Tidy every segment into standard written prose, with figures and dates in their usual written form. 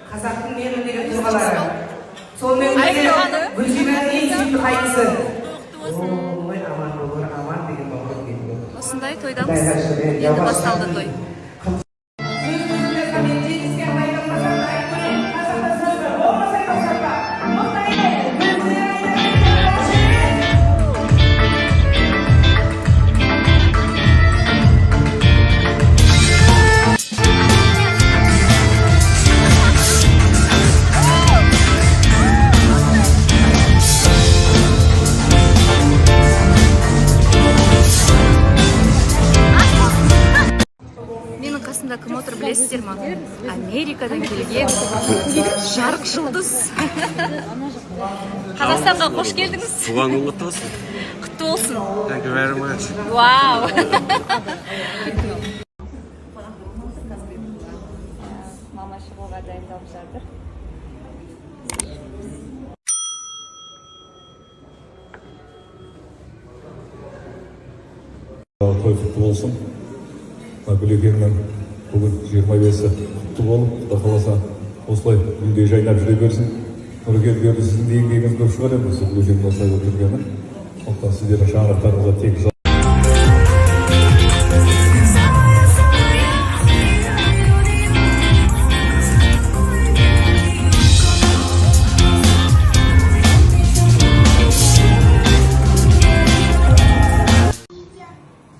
Қазақтың менің деген тұлғалары. Сонымен бірге Гүлжинаның ең сүйікті қайсысы? Ой, аман болыр, аман деген бауырым дейді. Осындай тойдамыз. Енді басталды той. Кім отыр білесіздер ма? Америкадан келген жарық жұлдыз. Қазақстанға қош келдіңіз. Туған күн құтты болсын. Құтты болсын. Thank you very much. Вау. Мама шығуға дайындалып жатыр. Той құтты болсын. Гүлекеңнің бүгін 25-і құтты болып, Құда қаласа осылай үйде жайнап жүре берсін. Нұргелгені сіздің де еңбегіңіз көп шығар енді, Гүлекеңнің осылай отырғаны. Сондықтан сіздердің шаңырақтарыңызға тек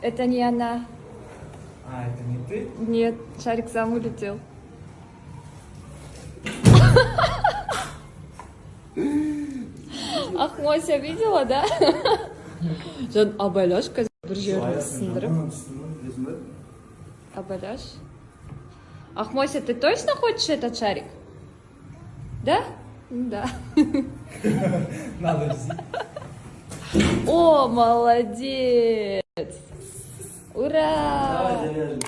Это не она. А, это не ты? Нет, шарик сам улетел. Ахмося видела, да? Жан абаляш бір жерін сындырып. Абаляш. Ахмося, ты точно хочешь этот шарик? Да? Да. Надо взять. О, молодец! Ура! Давай завяжем.